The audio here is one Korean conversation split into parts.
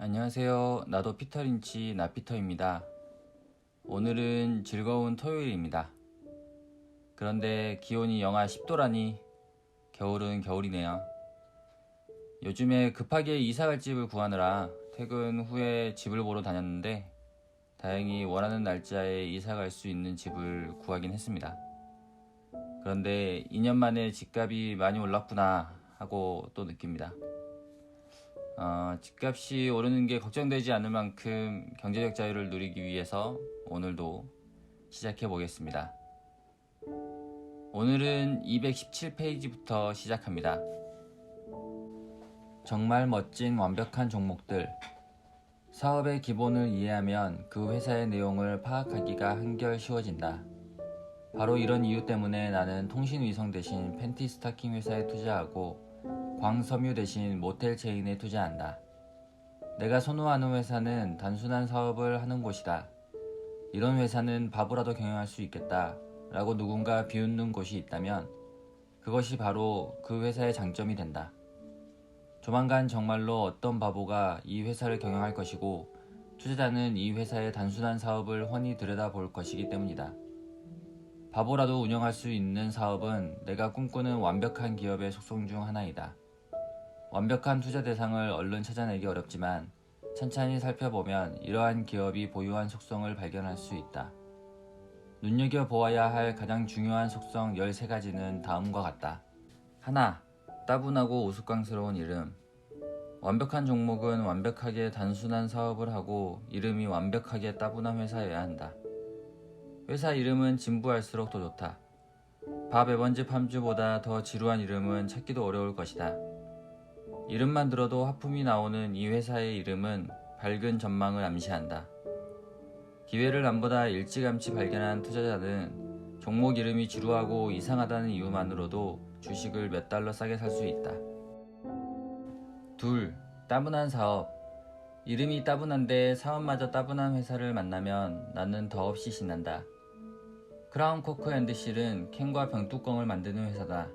안녕하세요. 나도 피터 린치 나피터입니다. 오늘은 즐거운 토요일입니다. 그런데 기온이 영하 10도라니 겨울은 겨울이네요. 요즘에 급하게 이사갈 집을 구하느라 퇴근 후에 집을 보러 다녔는데 다행히 원하는 날짜에 이사갈 수 있는 집을 구하긴 했습니다. 그런데 2년 만에 집값이 많이 올랐구나 하고 또 느낍니다. 집값이 오르는 게 걱정되지 않을 만큼 경제적 자유를 누리기 위해서 오늘도 시작해 보겠습니다. 오늘은 217페이지부터 시작합니다. 정말 멋진 완벽한 종목들. 사업의 기본을 이해하면 그 회사의 내용을 파악하기가 한결 쉬워진다. 바로 이런 이유 때문에 나는 통신위성 대신 팬티 스타킹 회사에 투자하고 광섬유 대신 모텔 체인에 투자한다. 내가 선호하는 회사는 단순한 사업을 하는 곳이다. 이런 회사는 바보라도 경영할 수 있겠다 라고 누군가 비웃는 곳이 있다면 그것이 바로 그 회사의 장점이 된다. 조만간 정말로 어떤 바보가 이 회사를 경영할 것이고 투자자는 이 회사의 단순한 사업을 훤히 들여다볼 것이기 때문이다. 바보라도 운영할 수 있는 사업은 내가 꿈꾸는 완벽한 기업의 속성 중 하나이다. 완벽한 투자 대상을 얼른 찾아내기 어렵지만 천천히 살펴보면 이러한 기업이 보유한 속성을 발견할 수 있다. 눈여겨보아야 할 가장 중요한 속성 13가지는 다음과 같다. 하나, 따분하고 우스꽝스러운 이름. 완벽한 종목은 완벽하게 단순한 사업을 하고 이름이 완벽하게 따분한 회사여야 한다. 회사 이름은 진부할수록 더 좋다. 밥 에번즈 팜주보다 더 지루한 이름은 찾기도 어려울 것이다. 이름만 들어도 하품이 나오는 이 회사의 이름은 밝은 전망을 암시한다. 기회를 남보다 일찌감치 발견한 투자자는 종목 이름이 지루하고 이상하다는 이유만으로도 주식을 몇 달러 싸게 살 수 있다. 둘, 따분한 사업. 이름이 따분한데 사업마저 따분한 회사를 만나면 나는 더없이 신난다. 크라운 코크 앤드 실은 캔과 병뚜껑을 만드는 회사다.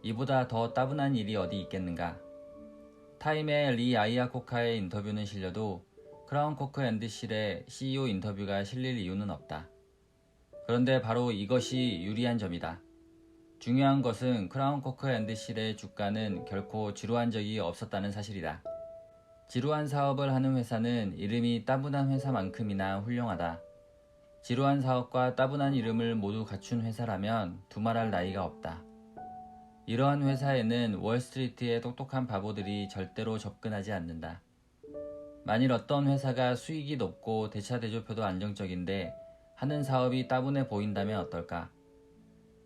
이보다 더 따분한 일이 어디 있겠는가? 타임의 리 아이아코카의 인터뷰는 실려도 크라운 코크 앤드 실의 CEO 인터뷰가 실릴 이유는 없다. 그런데 바로 이것이 유리한 점이다. 중요한 것은 크라운 코크 앤드 실의 주가는 결코 지루한 적이 없었다는 사실이다. 지루한 사업을 하는 회사는 이름이 따분한 회사만큼이나 훌륭하다. 지루한 사업과 따분한 이름을 모두 갖춘 회사라면 두말할 나위가 없다. 이러한 회사에는 월스트리트의 똑똑한 바보들이 절대로 접근하지 않는다. 만일 어떤 회사가 수익이 높고 대차대조표도 안정적인데 하는 사업이 따분해 보인다면 어떨까?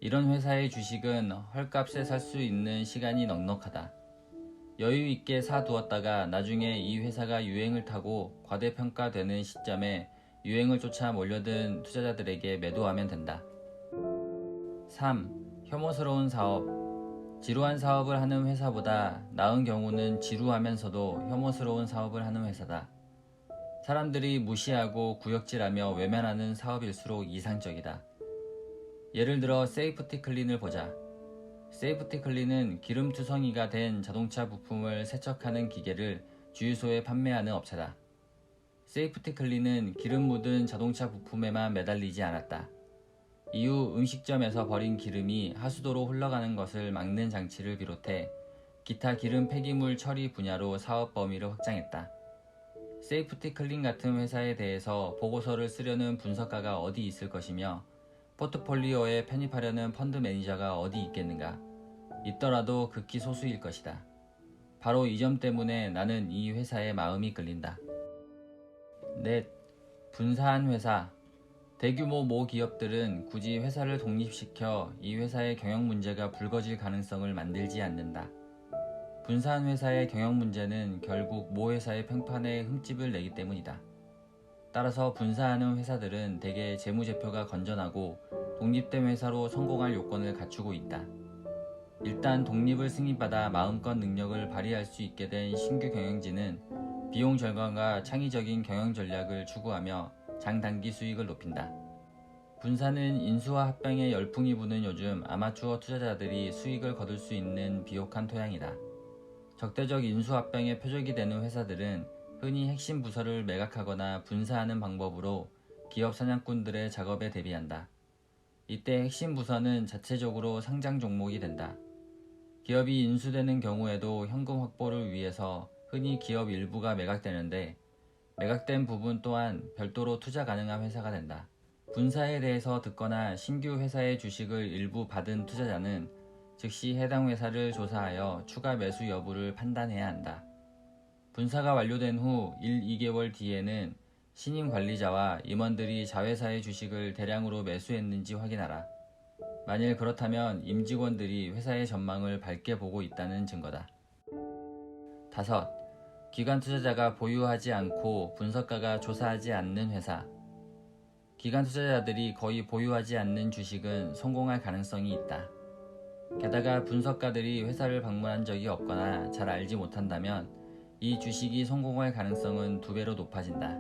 이런 회사의 주식은 헐값에 살 수 있는 시간이 넉넉하다. 여유 있게 사두었다가 나중에 이 회사가 유행을 타고 과대평가되는 시점에 유행을 쫓아 몰려든 투자자들에게 매도하면 된다. 3. 혐오스러운 사업. 지루한 사업을 하는 회사보다 나은 경우는 지루하면서도 혐오스러운 사업을 하는 회사다. 사람들이 무시하고 구역질하며 외면하는 사업일수록 이상적이다. 예를 들어 세이프티 클린을 보자. 세이프티 클린은 기름투성이가 된 자동차 부품을 세척하는 기계를 주유소에 판매하는 업체다. 세이프티 클린은 기름 묻은 자동차 부품에만 매달리지 않았다. 이후 음식점에서 버린 기름이 하수도로 흘러가는 것을 막는 장치를 비롯해 기타 기름 폐기물 처리 분야로 사업 범위를 확장했다. 세이프티 클린 같은 회사에 대해서 보고서를 쓰려는 분석가가 어디 있을 것이며 포트폴리오에 편입하려는 펀드 매니저가 어디 있겠는가? 있더라도 극히 소수일 것이다. 바로 이 점 때문에 나는 이 회사에 마음이 끌린다. 넷, 분사한 회사. 대규모 모 기업들은 굳이 회사를 독립시켜 이 회사의 경영 문제가 불거질 가능성을 만들지 않는다. 분사한 회사의 경영 문제는 결국 모 회사의 평판에 흠집을 내기 때문이다. 따라서 분사하는 회사들은 대개 재무제표가 건전하고 독립된 회사로 성공할 요건을 갖추고 있다. 일단 독립을 승인받아 마음껏 능력을 발휘할 수 있게 된 신규 경영진은 비용 절감과 창의적인 경영 전략을 추구하며 장단기 수익을 높인다. 분사는 인수와 합병에 열풍이 부는 요즘 아마추어 투자자들이 수익을 거둘 수 있는 비옥한 토양이다. 적대적 인수합병의 표적이 되는 회사들은 흔히 핵심 부서를 매각하거나 분사하는 방법으로 기업 사냥꾼들의 작업에 대비한다. 이때 핵심 부서는 자체적으로 상장 종목이 된다. 기업이 인수되는 경우에도 현금 확보를 위해서 흔히 기업 일부가 매각되는데 매각된 부분 또한 별도로 투자 가능한 회사가 된다. 분사에 대해서 듣거나 신규 회사의 주식을 일부 받은 투자자는 즉시 해당 회사를 조사하여 추가 매수 여부를 판단해야 한다. 분사가 완료된 후 1, 2개월 뒤에는 신임 관리자와 임원들이 자회사의 주식을 대량으로 매수했는지 확인하라. 만일 그렇다면 임직원들이 회사의 전망을 밝게 보고 있다는 증거다. 5. 기관 투자자가 보유하지 않고 분석가가 조사하지 않는 회사. 기관 투자자들이 거의 보유하지 않는 주식은 성공할 가능성이 있다. 게다가 분석가들이 회사를 방문한 적이 없거나 잘 알지 못한다면 이 주식이 성공할 가능성은 2배로 높아진다.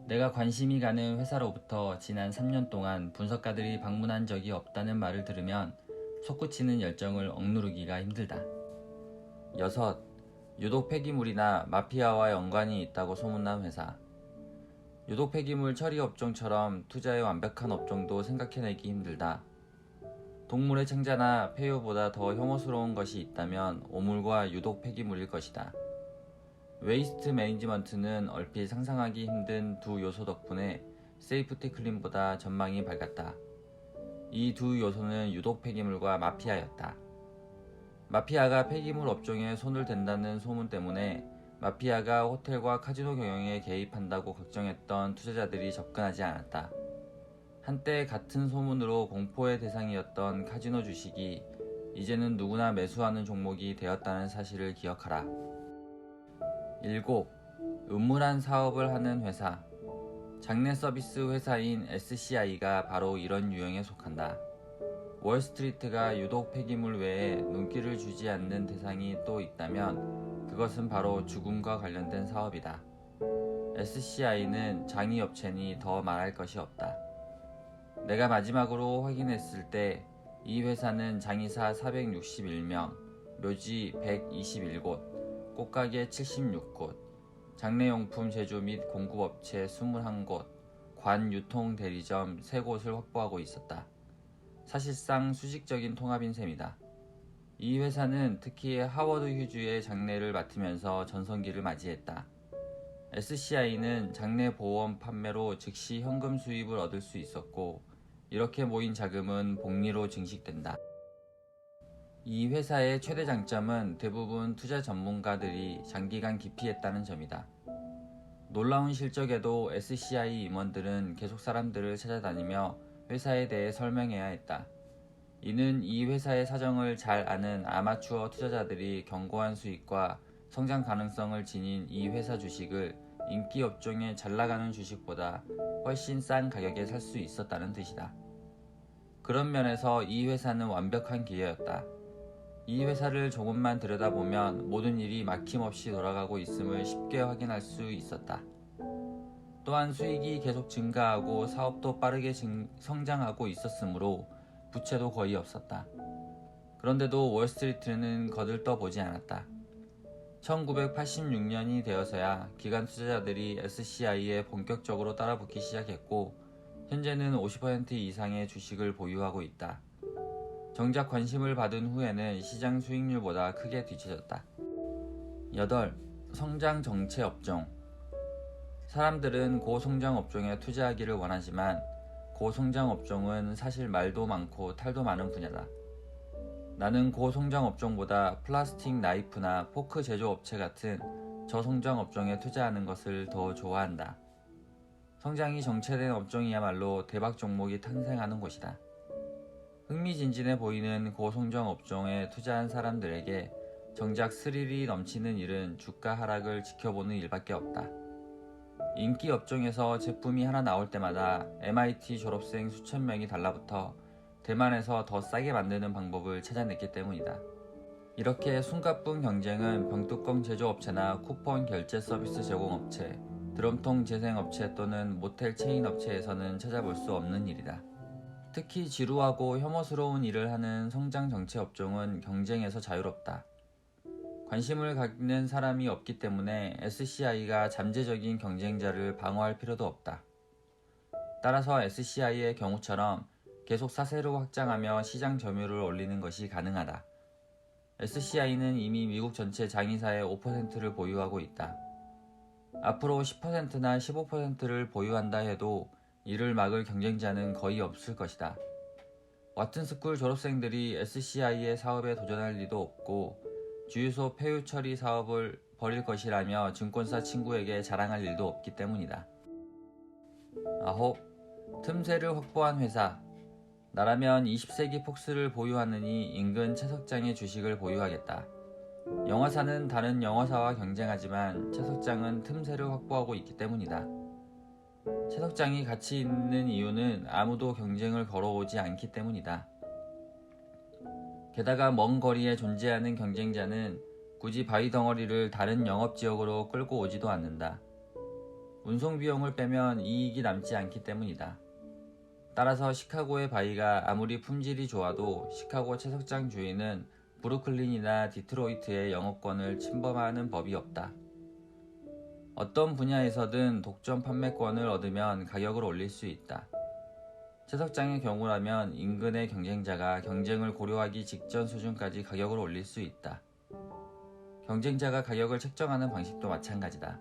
내가 관심이 가는 회사로부터 지난 3년 동안 분석가들이 방문한 적이 없다는 말을 들으면 솟구치는 열정을 억누르기가 힘들다. 6. 유독 폐기물이나 마피아와 연관이 있다고 소문난 회사. 유독 폐기물 처리 업종처럼 투자의 완벽한 업종도 생각해내기 힘들다. 동물의 창자나 폐유보다 더 혐오스러운 것이 있다면 오물과 유독 폐기물일 것이다. 웨이스트 매니지먼트는 얼핏 상상하기 힘든 두 요소 덕분에 세이프티 클린보다 전망이 밝았다. 이 두 요소는 유독 폐기물과 마피아였다. 마피아가 폐기물 업종에 손을 댄다는 소문 때문에 마피아가 호텔과 카지노 경영에 개입한다고 걱정했던 투자자들이 접근하지 않았다. 한때 같은 소문으로 공포의 대상이었던 카지노 주식이 이제는 누구나 매수하는 종목이 되었다는 사실을 기억하라. 7. 음울한 사업을 하는 회사. 장내 서비스 회사인 SCI가 바로 이런 유형에 속한다. 월스트리트가 유독 폐기물 외에 눈길을 주지 않는 대상이 또 있다면 그것은 바로 죽음과 관련된 사업이다. SCI는 장의업체니 더 말할 것이 없다. 내가 마지막으로 확인했을 때 이 회사는 장의사 461명, 묘지 121곳, 꽃가게 76곳, 장례용품 제조 및 공급업체 21곳, 관 유통 대리점 3곳을 확보하고 있었다. 사실상 수직적인 통합인 셈이다. 이 회사는 특히 하워드 휴즈의 장례를 맡으면서 전성기를 맞이했다. SCI는 장례 보험 판매로 즉시 현금 수입을 얻을 수 있었고 이렇게 모인 자금은 복리로 증식된다. 이 회사의 최대 장점은 대부분 투자 전문가들이 장기간 기피했다는 점이다. 놀라운 실적에도 SCI 임원들은 계속 사람들을 찾아다니며 회사에 대해 설명해야 했다. 이는 이 회사의 사정을 잘 아는 아마추어 투자자들이 견고한 수익과 성장 가능성을 지닌 이 회사 주식을 인기 업종에 잘 나가는 주식보다 훨씬 싼 가격에 살 수 있었다는 뜻이다. 그런 면에서 이 회사는 완벽한 기회였다. 이 회사를 조금만 들여다보면 모든 일이 막힘없이 돌아가고 있음을 쉽게 확인할 수 있었다. 또한 수익이 계속 증가하고 사업도 빠르게 성장하고 있었으므로 부채도 거의 없었다. 그런데도 월스트리트는 거들떠보지 않았다. 1986년이 되어서야 기관 투자자들이 SCI에 본격적으로 따라붙기 시작했고 현재는 50% 이상의 주식을 보유하고 있다. 정작 관심을 받은 후에는 시장 수익률보다 크게 뒤처졌다. 8. 성장 정체 업종. 사람들은 고성장 업종에 투자하기를 원하지만 고성장 업종은 사실 말도 많고 탈도 많은 분야다. 나는 고성장 업종보다 플라스틱 나이프나 포크 제조업체 같은 저성장 업종에 투자하는 것을 더 좋아한다. 성장이 정체된 업종이야말로 대박 종목이 탄생하는 곳이다. 흥미진진해 보이는 고성장 업종에 투자한 사람들에게 정작 스릴이 넘치는 일은 주가 하락을 지켜보는 일밖에 없다. 인기 업종에서 제품이 하나 나올 때마다 MIT 졸업생 수천 명이 달라붙어 대만에서 더 싸게 만드는 방법을 찾아냈기 때문이다. 이렇게 숨가쁜 경쟁은 병뚜껑 제조업체나 쿠폰 결제 서비스 제공업체, 드럼통 재생업체 또는 모텔 체인 업체에서는 찾아볼 수 없는 일이다. 특히 지루하고 혐오스러운 일을 하는 성장 정체 업종은 경쟁에서 자유롭다. 관심을 갖는 사람이 없기 때문에 SCI가 잠재적인 경쟁자를 방어할 필요도 없다. 따라서 SCI의 경우처럼 계속 사세로 확장하며 시장 점유율을 올리는 것이 가능하다. SCI는 이미 미국 전체 장의사의 5%를 보유하고 있다. 앞으로 10%나 15%를 보유한다 해도 이를 막을 경쟁자는 거의 없을 것이다. 와튼스쿨 졸업생들이 SCI의 사업에 도전할 리도 없고 주유소 폐유 처리 사업을 벌일 것이라며 증권사 친구에게 자랑할 일도 없기 때문이다. 9. 틈새를 확보한 회사. 나라면 20세기 폭스를 보유하느니 인근 채석장의 주식을 보유하겠다. 영화사는 다른 영화사와 경쟁하지만 채석장은 틈새를 확보하고 있기 때문이다. 채석장이 가치 있는 이유는 아무도 경쟁을 걸어오지 않기 때문이다. 게다가 먼 거리에 존재하는 경쟁자는 굳이 바위 덩어리를 다른 영업지역으로 끌고 오지도 않는다. 운송 비용을 빼면 이익이 남지 않기 때문이다. 따라서 시카고의 바위가 아무리 품질이 좋아도 시카고 채석장 주인은 브루클린이나 디트로이트의 영업권을 침범하는 법이 없다. 어떤 분야에서든 독점 판매권을 얻으면 가격을 올릴 수 있다. 채석장의 경우라면 인근의 경쟁자가 경쟁을 고려하기 직전 수준까지 가격을 올릴 수 있다. 경쟁자가 가격을 책정하는 방식도 마찬가지다.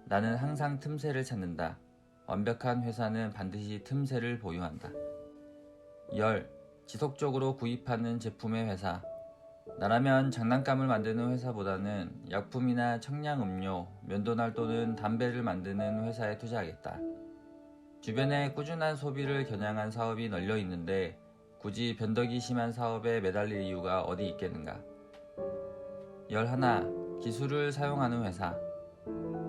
나는 항상 틈새를 찾는다. 완벽한 회사는 반드시 틈새를 보유한다. 10. 지속적으로 구입하는 제품의 회사. 나라면 장난감을 만드는 회사보다는 약품이나 청량음료, 면도날 또는 담배를 만드는 회사에 투자하겠다. 주변에 꾸준한 소비를 겨냥한 사업이 널려 있는데 굳이 변덕이 심한 사업에 매달릴 이유가 어디 있겠는가. 11. 기술을 사용하는 회사.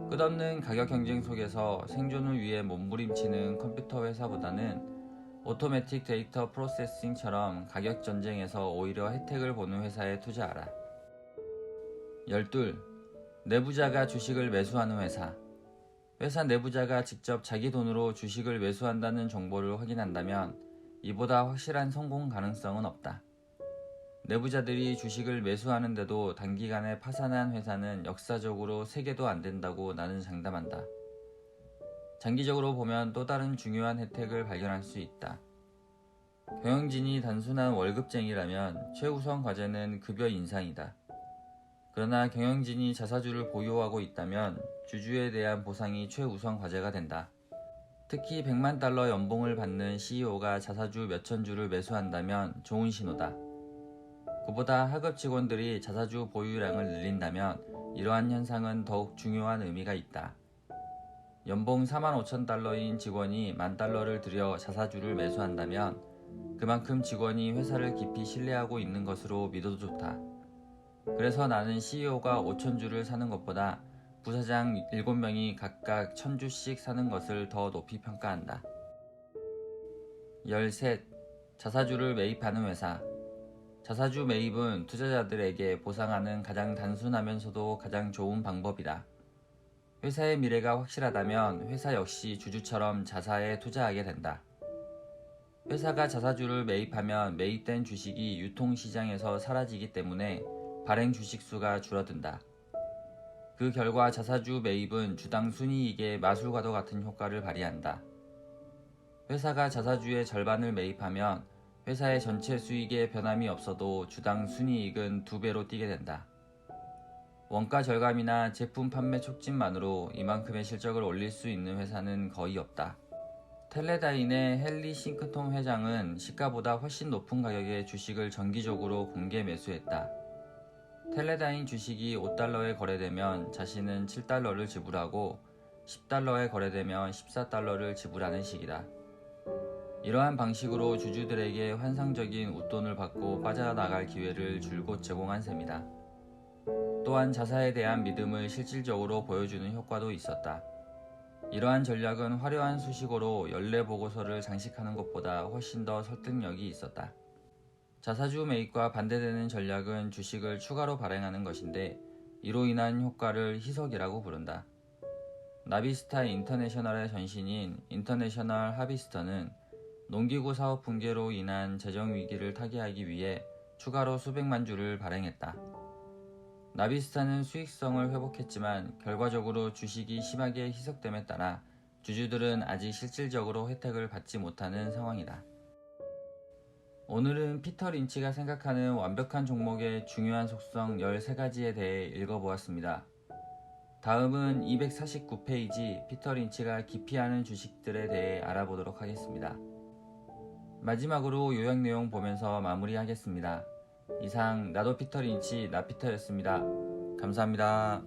끝없는 가격 경쟁 속에서 생존을 위해 몸부림치는 컴퓨터 회사보다는 오토매틱 데이터 프로세싱처럼 가격 전쟁에서 오히려 혜택을 보는 회사에 투자하라. 12. 내부자가 주식을 매수하는 회사. 회사 내부자가 직접 자기 돈으로 주식을 매수한다는 정보를 확인한다면 이보다 확실한 성공 가능성은 없다. 내부자들이 주식을 매수하는데도 단기간에 파산한 회사는 역사적으로 3개도 안 된다고 나는 장담한다. 장기적으로 보면 또 다른 중요한 혜택을 발견할 수 있다. 경영진이 단순한 월급쟁이라면 최우선 과제는 급여 인상이다. 그러나 경영진이 자사주를 보유하고 있다면 주주에 대한 보상이 최우선 과제가 된다. 특히 100만 달러 연봉을 받는 CEO가 자사주 몇천 주를 매수한다면 좋은 신호다. 그보다 하급 직원들이 자사주 보유량을 늘린다면 이러한 현상은 더욱 중요한 의미가 있다. 연봉 45,000달러인 직원이 10,000달러를 들여 자사주를 매수한다면 그만큼 직원이 회사를 깊이 신뢰하고 있는 것으로 믿어도 좋다. 그래서 나는 CEO가 5,000주를 사는 것보다 부사장 7명이 각각 1,000주씩 사는 것을 더 높이 평가한다. 13. 자사주를 매입하는 회사. 자사주 매입은 투자자들에게 보상하는 가장 단순하면서도 가장 좋은 방법이다. 회사의 미래가 확실하다면 회사 역시 주주처럼 자사에 투자하게 된다. 회사가 자사주를 매입하면 매입된 주식이 유통시장에서 사라지기 때문에 발행 주식수가 줄어든다. 그 결과 자사주 매입은 주당 순이익의 마술과도 같은 효과를 발휘한다. 회사가 자사주의 절반을 매입하면 회사의 전체 수익에 변함이 없어도 주당 순이익은 2배로 뛰게 된다. 원가 절감이나 제품 판매 촉진만으로 이만큼의 실적을 올릴 수 있는 회사는 거의 없다. 텔레다인의 헨리 싱크톰 회장은 시가보다 훨씬 높은 가격의 주식을 정기적으로 공개 매수했다. 텔레다인 주식이 5달러에 거래되면 자신은 7달러를 지불하고 10달러에 거래되면 14달러를 지불하는 식이다. 이러한 방식으로 주주들에게 환상적인 웃돈을 받고 빠져나갈 기회를 줄곧 제공한 셈이다. 또한 자사에 대한 믿음을 실질적으로 보여주는 효과도 있었다. 이러한 전략은 화려한 수식어로 연례보고서를 장식하는 것보다 훨씬 더 설득력이 있었다. 자사주 매입과 반대되는 전략은 주식을 추가로 발행하는 것인데 이로 인한 효과를 희석이라고 부른다. 나비스타 인터내셔널의 전신인 인터내셔널 하비스터는 농기구 사업 붕괴로 인한 재정 위기를 타개하기 위해 추가로 수백만 주를 발행했다. 나비스타는 수익성을 회복했지만 결과적으로 주식이 심하게 희석됨에 따라 주주들은 아직 실질적으로 혜택을 받지 못하는 상황이다. 오늘은 피터 린치가 생각하는 완벽한 종목의 중요한 속성 13가지에 대해 읽어보았습니다. 다음은 249페이지 피터 린치가 기피하는 주식들에 대해 알아보도록 하겠습니다. 마지막으로 요약 내용 보면서 마무리하겠습니다. 이상 나도 피터 린치 나피터였습니다. 감사합니다.